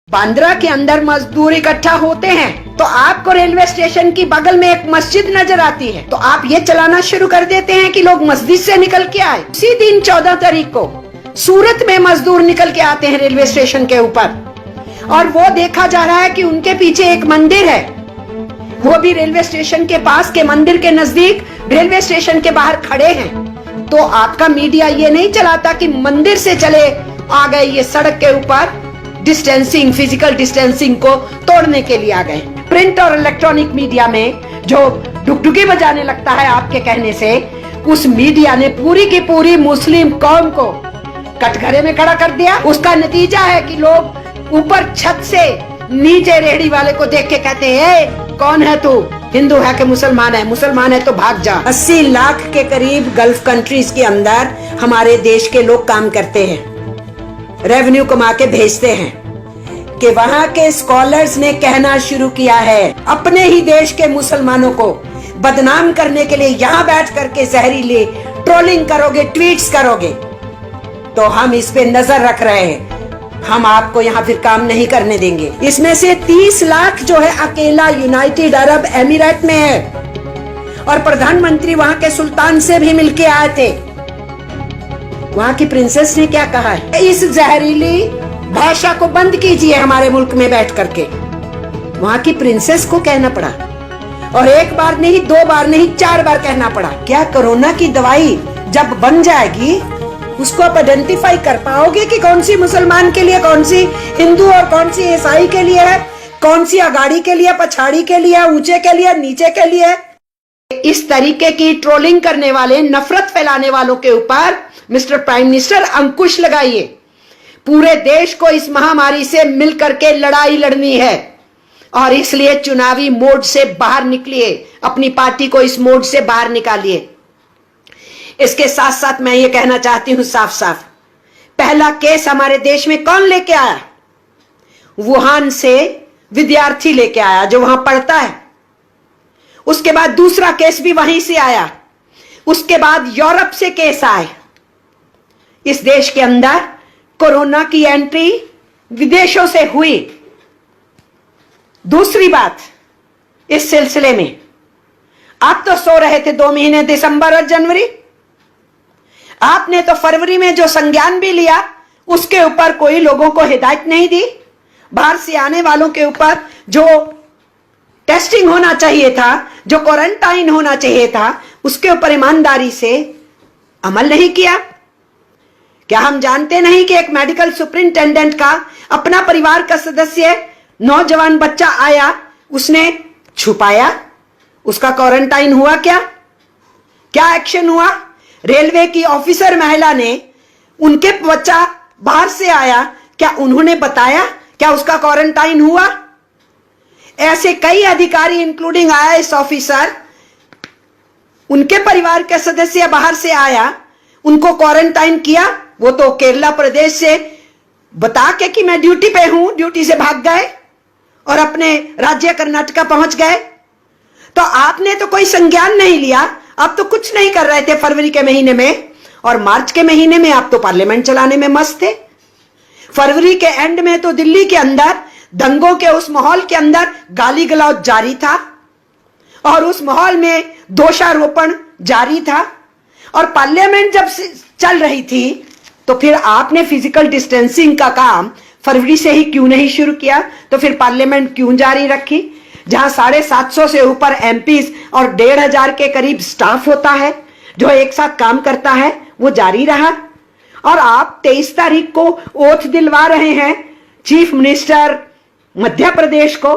बांद्रा के अंदर मजदूर इकट्ठा होते हैं तो आपको रेलवे स्टेशन की बगल में एक मस्जिद नजर आती है तो आप ये चलाना शुरू कर देते हैं कि लोग मस्जिद से निकल के आए। उसी दिन 14 तारीख को सूरत में मजदूर निकल के आते हैं रेलवे स्टेशन के ऊपर और वो देखा जा रहा है कि उनके पीछे एक मंदिर है, वो भी रेलवे स्टेशन के पास के मंदिर के नजदीक रेलवे स्टेशन के बाहर खड़े हैं। तो आपका मीडिया ये नहीं चलाता कि मंदिर से चले आ गए, ये सड़क के ऊपर डिस्टेंसिंग, फिजिकल डिस्टेंसिंग को तोड़ने के लिए आ गए। प्रिंट और इलेक्ट्रॉनिक मीडिया में जो डुगडुगी बजाने लगता है आपके कहने से, उस मीडिया ने पूरी की पूरी मुस्लिम कौम को कटघरे में खड़ा कर दिया। उसका नतीजा है कि लोग ऊपर छत से नीचे रेहड़ी वाले को देख के कहते हैं, कौन है तू, हिंदू है कि मुसलमान है? मुसलमान है तो भाग जा। 80 लाख के करीब गल्फ कंट्रीज के अंदर हमारे देश के लोग काम करते हैं, रेवेन्यू कमा के भेजते हैं कि वहाँ के स्कॉलर्स ने कहना शुरू किया है अपने ही देश के मुसलमानों को बदनाम करने के लिए, यहाँ बैठ करके जहरीली ट्रोलिंग करोगे, ट्वीट्स करोगे तो हम इस पे नजर रख रहे हैं, हम आपको यहाँ फिर काम नहीं करने देंगे। इसमें से 30 लाख जो है अकेला यूनाइटेड अरब एमिरेट में है और प्रधानमंत्री वहाँ के सुल्तान से भी मिलके आए थे। वहाँ की प्रिंसेस ने क्या कहा है, इस जहरीली भाषा को बंद कीजिए हमारे मुल्क में बैठ करके। वहाँ की प्रिंसेस को कहना पड़ा और एक बार नहीं, 2 बार नहीं, 4 बार कहना पड़ा। क्या कोरोना की दवाई जब बन जाएगी उसको आप आइडेंटिफाई कर पाओगे कि कौन सी मुसलमान के लिए, कौन सी हिंदू और कौन सी ईसाई के लिए है, कौन सी अगाड़ी के लिए, पछाड़ी के लिए, ऊंचे के लिए, नीचे के लिए? इस तरीके की ट्रोलिंग करने वाले, नफरत फैलाने वालों के ऊपर मिस्टर प्राइम मिनिस्टर अंकुश लगाइए। पूरे देश को इस महामारी से मिलकर के लड़ाई लड़नी है और इसलिए चुनावी मोड से बाहर निकलिए, अपनी पार्टी को इस मोड से बाहर निकालिए। इसके साथ साथ मैं ये कहना चाहती हूं साफ साफ, पहला केस हमारे देश में कौन लेके आया? वुहान से विद्यार्थी लेके आया जो वहां पढ़ता है। उसके बाद दूसरा केस भी वहीं से आया, उसके बाद यूरोप से केस आए। इस देश के अंदर कोरोना की एंट्री विदेशों से हुई। दूसरी बात इस सिलसिले में, आप तो सो रहे थे 2 महीने, दिसंबर और जनवरी। आपने तो फरवरी में जो संज्ञान भी लिया उसके ऊपर कोई लोगों को हिदायत नहीं दी। बाहर से आने वालों के ऊपर जो टेस्टिंग होना चाहिए था, जो क्वारंटाइन होना चाहिए था, उसके ऊपर ईमानदारी से अमल नहीं किया। क्या हम जानते नहीं कि एक मेडिकल सुपरिंटेंडेंट का अपना परिवार का सदस्य, नौजवान बच्चा आया, उसने छुपाया, उसका क्वारंटाइन हुआ? क्या एक्शन हुआ? रेलवे की ऑफिसर महिला ने, उनके बच्चा बाहर से आया, क्या उन्होंने बताया? क्या उसका क्वारंटाइन हुआ? ऐसे कई अधिकारी इंक्लूडिंग IAS ऑफिसर, उनके परिवार के सदस्य बाहर से आया, उनको क्वारंटाइन किया। वो तो केरला प्रदेश से बता के कि मैं ड्यूटी पे हूं, ड्यूटी से भाग गए और अपने राज्य कर्नाटका पहुंच गए। तो आपने तो कोई संज्ञान नहीं लिया, आप तो कुछ नहीं कर रहे थे फरवरी के महीने में, और मार्च के महीने में आप तो पार्लियामेंट चलाने में मस्त थे। फरवरी के एंड में तो दिल्ली के अंदर दंगों के उस माहौल के अंदर गाली गलौज जारी था और उस माहौल में दोषारोपण जारी था। और पार्लियामेंट जब चल रही थी तो फिर आपने फिजिकल डिस्टेंसिंग का काम फरवरी से ही क्यों नहीं शुरू किया? तो फिर पार्लियामेंट क्यों जारी रखी, जहां 750 से ऊपर MPs और 1500 के करीब स्टाफ होता है जो एक साथ काम करता है, वो जारी रहा। और आप 23 तारीख को ओथ दिलवा रहे हैं चीफ मिनिस्टर मध्य प्रदेश को।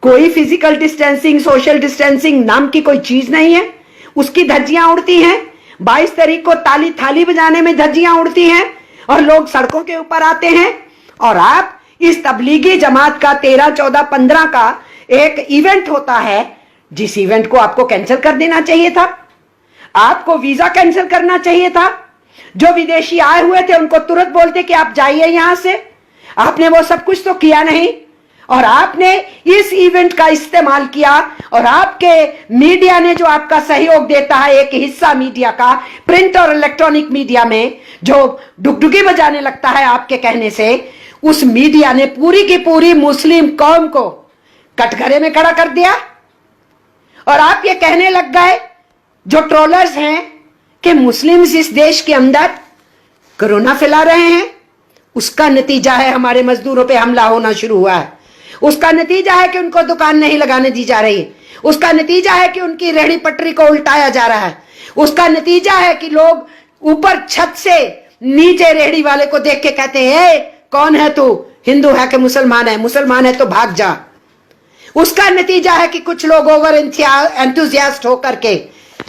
कोई फिजिकल डिस्टेंसिंग, सोशल डिस्टेंसिंग नाम की कोई चीज नहीं है, उसकी धज्जियां उड़ती हैं। 22 तारीख को ताली थाली बजाने में धज्जियां उड़ती हैं और लोग सड़कों के ऊपर आते हैं। और आप इस तबलीगी जमात का 13, 14, 15 का एक इवेंट होता है, जिस इवेंट को आपको कैंसिल कर देना चाहिए था। आपको वीजा कैंसिल करना चाहिए था। जो विदेशी आए हुए थे उनको तुरंत बोलते कि आप जाइए यहां से। आपने वो सब कुछ तो किया नहीं और आपने इस इवेंट का इस्तेमाल किया और आपके मीडिया ने, जो आपका सहयोग देता है, एक हिस्सा मीडिया का, प्रिंट और इलेक्ट्रॉनिक मीडिया में जो डुगडुगी बजाने लगता है आपके कहने से, उस मीडिया ने पूरी की पूरी मुस्लिम कौम को कटघरे में खड़ा कर दिया। और आप ये कहने लग गए जो ट्रोलर्स हैं कि मुस्लिम्स इस देश के अंदर कोरोना फैला रहे हैं। उसका नतीजा है हमारे मजदूरों पे हमला होना शुरू हुआ है। उसका नतीजा है कि उनको दुकान नहीं लगाने दी जा रही। उसका नतीजा है कि उनकी रेहड़ी पटरी को उल्टाया जा रहा है। उसका नतीजा है कि लोग ऊपर छत से नीचे रेहड़ी वाले को देख के कहते हैं, कौन है तू, हिंदू है कि मुसलमान है? मुसलमान है तो भाग जा। उसका नतीजा है कि कुछ लोग ओवर एंथुजियास्ट होकर के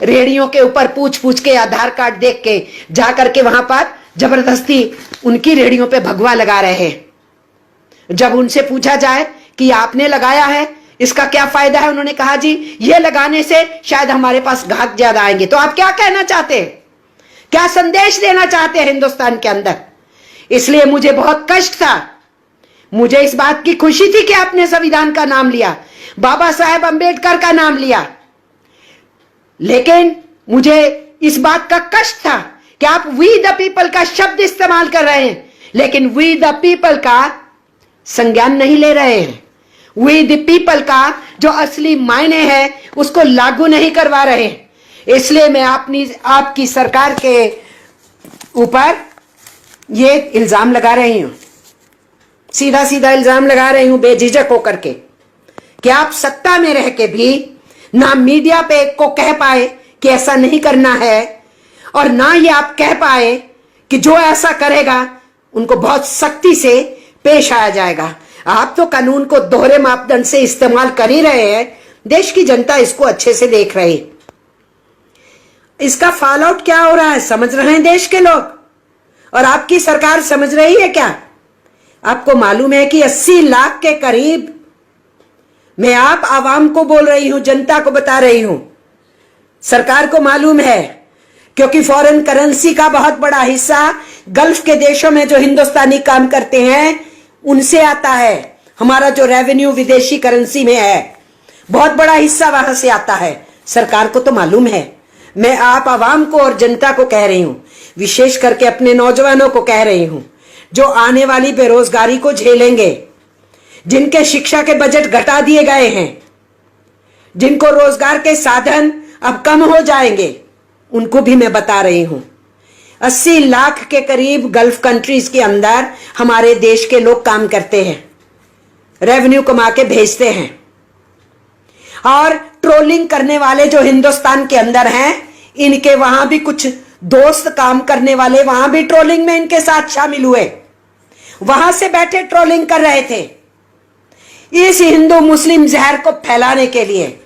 रेहड़ियों के ऊपर पूछ पूछ के आधार कार्ड देख के जा करके वहां पर जबरदस्ती उनकी रेहड़ियों पे भगवा लगा रहे हैं। जब उनसे पूछा जाए कि आपने लगाया है, इसका क्या फायदा है, उन्होंने कहा जी ये लगाने से शायद हमारे पास ग्राहक ज्यादा आएंगे। तो आप क्या कहना चाहते हैं, क्या संदेश देना चाहते हैं हिंदुस्तान के अंदर? इसलिए मुझे बहुत कष्ट था। मुझे इस बात की खुशी थी कि आपने संविधान का नाम लिया, बाबा साहेब अंबेडकर का नाम लिया, लेकिन मुझे इस बात का कष्ट था कि आप वी द पीपल का शब्द इस्तेमाल कर रहे हैं, लेकिन वी द पीपल का संज्ञान नहीं ले रहे हैं। वी द पीपल का जो असली मायने है उसको लागू नहीं करवा रहे हैं। इसलिए मैं आपकी सरकार के ऊपर ये इल्जाम लगा रही हूं, सीधा सीधा इल्जाम लगा रही हूं बेझिझक होकर के, कि आप सत्ता में रह के भी ना मीडिया पे को कह पाए कि ऐसा नहीं करना है, और ना ये आप कह पाए कि जो ऐसा करेगा उनको बहुत सख्ती से पेश आया जाएगा। आप तो कानून को दोहरे मापदंड से इस्तेमाल कर ही रहे हैं। देश की जनता इसको अच्छे से देख रही है। इसका फॉल आउट क्या हो रहा है समझ रहे हैं देश के लोग, और आपकी सरकार समझ रही है क्या? आपको मालूम है कि 80 लाख के करीब, मैं आप आवाम को बोल रही हूं, जनता को बता रही हूं, सरकार को मालूम है, क्योंकि फॉरेन करेंसी का बहुत बड़ा हिस्सा गल्फ के देशों में जो हिंदुस्तानी काम करते हैं उनसे आता है। हमारा जो रेवेन्यू विदेशी करेंसी में है, बहुत बड़ा हिस्सा वहां से आता है। सरकार को तो मालूम है। मैं आप आवाम को और जनता को कह रही हूं, विशेष करके अपने नौजवानों को कह रही हूं, जो आने वाली बेरोजगारी को झेलेंगे, जिनके शिक्षा के बजट घटा दिए गए हैं, जिनको रोजगार के साधन अब कम हो जाएंगे, उनको भी मैं बता रही हूं 80 लाख के करीब गल्फ कंट्रीज के अंदर हमारे देश के लोग काम करते हैं, रेवेन्यू कमा के भेजते हैं। और ट्रोलिंग करने वाले जो हिंदुस्तान के अंदर हैं, इनके वहां भी कुछ दोस्त काम करने वाले वहां भी ट्रोलिंग में इनके साथ शामिल हुए, वहां से बैठे ट्रोलिंग कर रहे थे इस हिंदू मुस्लिम जहर को फैलाने के लिए।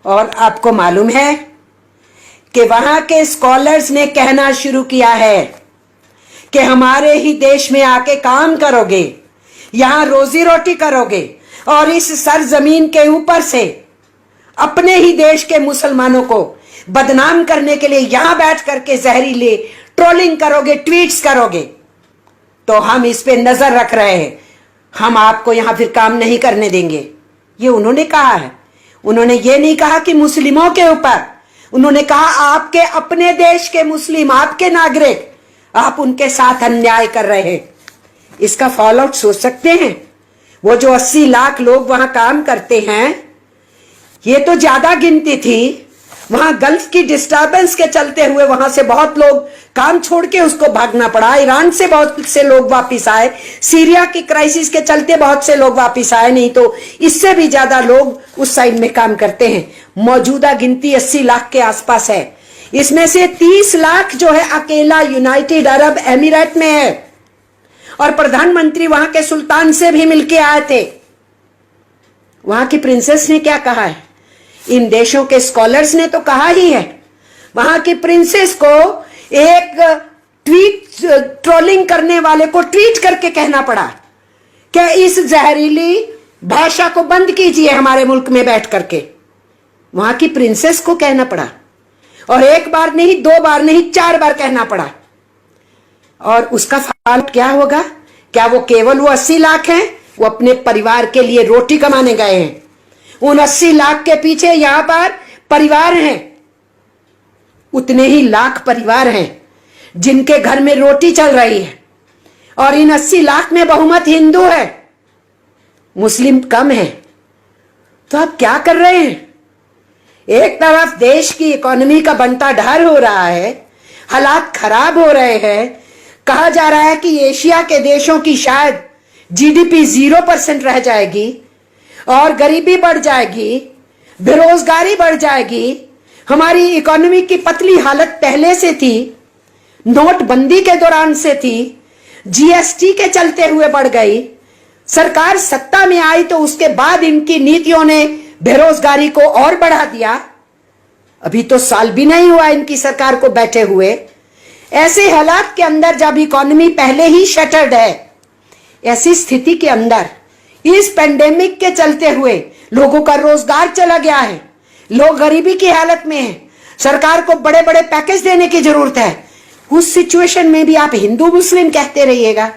और आपको मालूम है कि वहां के स्कॉलर्स ने कहना शुरू किया है कि हमारे ही देश में आके काम करोगे, यहां रोजी रोटी करोगे, और इस सरजमीन के ऊपर से अपने ही देश के मुसलमानों को बदनाम करने के लिए यहां बैठ करके जहरीले ट्रोलिंग करोगे, ट्वीट्स करोगे, तो हम इस पे नजर रख रहे हैं, हम आपको यहां फिर काम नहीं करने देंगे। ये उन्होंने कहा है। उन्होंने ये नहीं कहा कि मुस्लिमों के ऊपर, उन्होंने कहा आपके अपने देश के मुस्लिम, आपके नागरिक, आप उनके साथ अन्याय कर रहे हैं। इसका फॉल आउट सोच सकते हैं? वो जो 80 लाख लोग वहां काम करते हैं, ये तो ज्यादा गिनती थी। वहां गल्फ की डिस्टर्बेंस के चलते हुए वहां से बहुत लोग काम छोड़ के उसको भागना पड़ा। ईरान से बहुत से लोग वापिस आए, सीरिया की क्राइसिस के चलते बहुत से लोग वापिस आए, नहीं तो इससे भी ज्यादा लोग उस साइड में काम करते हैं। मौजूदा गिनती 80 लाख के आसपास है। इसमें से 30 लाख जो है अकेला यूनाइटेड अरब एमिरेट में है, और प्रधानमंत्री वहां के सुल्तान से भी मिलके आए थे। वहां की प्रिंसेस ने क्या कहा है? इन देशों के स्कॉलर्स ने तो कहा ही है। वहां की प्रिंसेस को एक ट्रोलिंग करने वाले को ट्वीट करके कहना पड़ा कि इस जहरीली भाषा को बंद कीजिए हमारे मुल्क में बैठ करके। वहां की प्रिंसेस को कहना पड़ा, और एक बार नहीं, 2 बार नहीं, 4 बार कहना पड़ा। और उसका फल क्या होगा? क्या वो केवल वो 80 लाख हैं? वो अपने परिवार के लिए रोटी कमाने गए हैं। उन 80 लाख के पीछे यहां पर परिवार हैं, उतने ही लाख परिवार हैं जिनके घर में रोटी चल रही है। और इन 80 लाख में बहुमत हिंदू है, मुस्लिम कम है। तो आप क्या कर रहे हैं? एक तरफ देश की इकोनॉमी का बनता ढार हो रहा है, हालात खराब हो रहे हैं, कहा जा रहा है कि एशिया के देशों की शायद जीडीपी 0% रह जाएगी और गरीबी बढ़ जाएगी, बेरोजगारी बढ़ जाएगी, हमारी इकोनॉमी की पतली हालत पहले से थी, नोटबंदी के दौरान से थी, जीएसटी के चलते हुए बढ़ गई, सरकार सत्ता में आई तो उसके बाद इनकी नीतियों ने बेरोजगारी को और बढ़ा दिया। अभी तो साल भी नहीं हुआ इनकी सरकार को बैठे हुए। ऐसे हालात के अंदर जब इकोनॉमी पहले ही शटर्ड है, ऐसी स्थिति के अंदर इस पेंडेमिक के चलते हुए लोगों का रोजगार चला गया है, लोग गरीबी की हालत में हैं, सरकार को बड़े बड़े पैकेज देने की जरूरत है। उस सिचुएशन में भी आप हिंदू मुस्लिम कहते रहिएगा।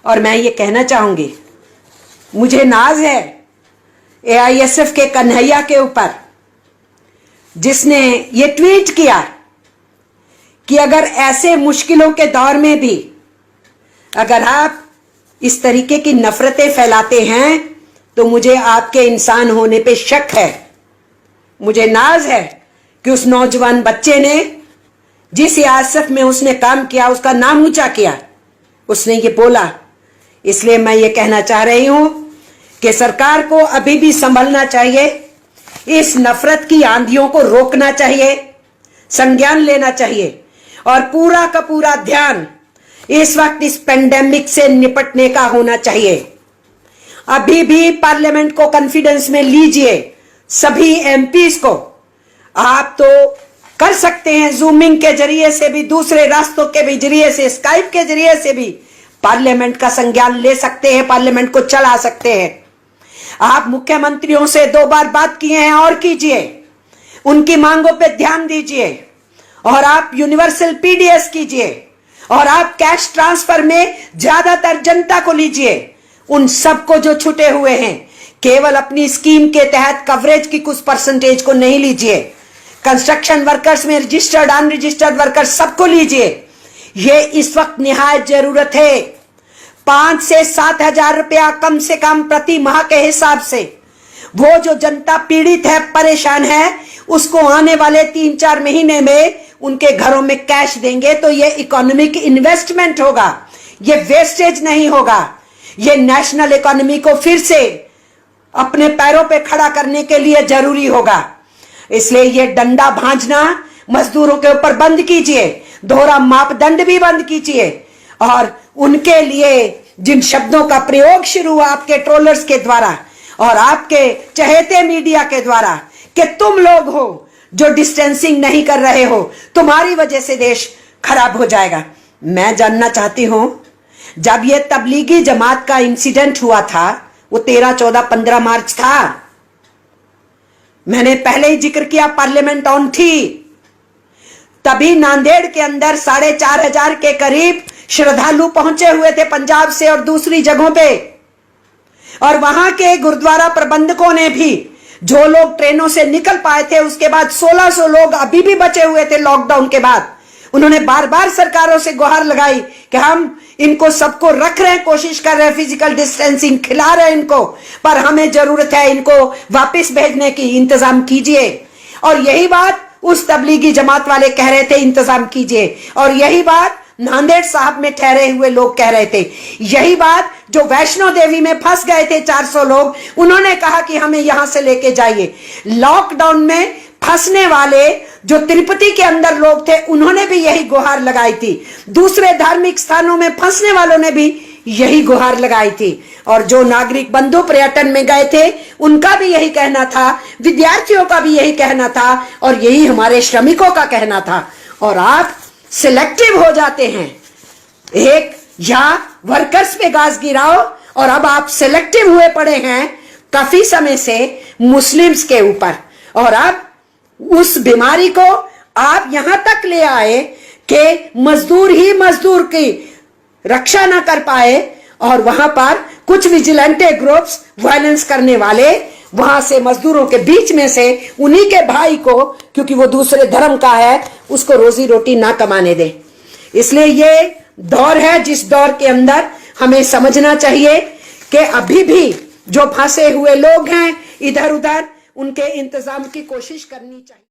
और मैं ये कहना चाहूंगी, मुझे नाज है एआईएसएफ के कन्हैया के ऊपर, जिसने ये ट्वीट किया कि अगर ऐसे मुश्किलों के दौर में भी अगर आप इस तरीके की नफरतें फैलाते हैं तो मुझे आपके इंसान होने पे शक है। मुझे नाज है कि उस नौजवान बच्चे ने जिस एआईएसएफ में उसने काम किया उसका नाम ऊंचा किया, उसने ये बोला। इसलिए मैं ये कहना चाह रही हूं कि सरकार को अभी भी संभलना चाहिए, इस नफरत की आंधियों को रोकना चाहिए, संज्ञान लेना चाहिए और पूरा का पूरा ध्यान इस वक्त इस पेंडेमिक से निपटने का होना चाहिए। अभी भी पार्लियामेंट को कॉन्फिडेंस में लीजिए, सभी एमपीज को। आप तो कर सकते हैं जूमिंग के जरिए से भी, दूसरे रास्तों के भी जरिए से, स्काइप के जरिए से भी पार्लियामेंट का संज्ञान ले सकते हैं, पार्लियामेंट को चला सकते हैं। आप मुख्यमंत्रियों से 2 बार बात किए हैं और कीजिए, उनकी मांगों पे ध्यान दीजिए और आप यूनिवर्सल पीडीएस कीजिए और आप कैश ट्रांसफर में ज्यादातर जनता को लीजिए। उन सबको जो छूटे हुए हैं, केवल अपनी स्कीम के तहत कवरेज की कुछ परसेंटेज को नहीं लीजिए। कंस्ट्रक्शन वर्कर्स में रजिस्टर्ड अनरजिस्टर्ड वर्कर्स सबको लीजिए। ये इस वक्त निहायत जरूरत है। 5 से 7 हजार रुपया कम से कम प्रति माह के हिसाब से वो जो जनता पीड़ित है, परेशान है, उसको आने वाले 3-4 महीने में उनके घरों में कैश देंगे तो ये इकोनॉमिक इन्वेस्टमेंट होगा, ये वेस्टेज नहीं होगा। ये नेशनल इकोनॉमी को फिर से अपने पैरों पे खड़ा करने के लिए जरूरी होगा। इसलिए ये डंडा भांजना मजदूरों के ऊपर बंद कीजिए, दोहरा मापदंड भी बंद कीजिए और उनके लिए जिन शब्दों का प्रयोग शुरू हुआ आपके ट्रोलर्स के द्वारा और आपके चहेते मीडिया के द्वारा कि तुम लोग हो जो डिस्टेंसिंग नहीं कर रहे हो, तुम्हारी वजह से देश खराब हो जाएगा। मैं जानना चाहती हूं, जब ये तबलीगी जमात का इंसिडेंट हुआ था, वो 13, 14, 15 मार्च था, मैंने पहले ही जिक्र किया, पार्लियामेंट ऑन थी। तभी नांदेड़ के अंदर 4,500 के करीब श्रद्धालु पहुंचे हुए थे पंजाब से और दूसरी जगहों पे, और वहां के गुरुद्वारा प्रबंधकों ने भी, जो लोग ट्रेनों से निकल पाए थे, उसके बाद 1600 लोग अभी भी बचे हुए थे लॉकडाउन के बाद। उन्होंने बार बार सरकारों से गुहार लगाई कि हम इनको सबको रख रहे हैं, कोशिश कर रहे हैं, फिजिकल डिस्टेंसिंग खिला रहे हैं इनको, पर हमें जरूरत है इनको वापस भेजने की, इंतजाम कीजिए। और यही बात उस तबलीगी जमात वाले कह रहे थे, इंतजाम कीजिए। और यही बात नांदेड़ साहब में ठहरे हुए लोग कह रहे थे। यही बात जो वैष्णो देवी में फंस गए थे 400 लोग, उन्होंने कहा कि हमें यहां से लेके जाइए। लॉकडाउन में फंसने वाले जो तिरुपति के अंदर लोग थे, उन्होंने भी यही गुहार लगाई थी। दूसरे धार्मिक स्थानों में फंसने वालों ने भी यही गुहार लगाई थी। और जो नागरिक बंधु पर्यटन में गए थे, उनका भी यही कहना था, विद्यार्थियों का भी यही कहना था, और यही हमारे श्रमिकों का कहना था। और आप सिलेक्टिव हो जाते हैं, एक या वर्कर्स पे गाज गिराओ, और अब आप सिलेक्टिव हुए पड़े हैं काफी समय से मुस्लिम्स के ऊपर। और अब उस बीमारी को आप यहां तक ले आए कि मजदूर ही मजदूर की रक्षा ना कर पाए, और वहां पर कुछ विजिलेंटे ग्रुप्स, वायलेंस करने वाले, वहां से मजदूरों के बीच में से उन्हीं के भाई को, क्योंकि वो दूसरे धर्म का है, उसको रोजी रोटी ना कमाने दे। इसलिए ये दौर है, जिस दौर के अंदर हमें समझना चाहिए कि अभी भी जो फंसे हुए लोग हैं इधर उधर, उनके इंतजाम की कोशिश करनी चाहिए।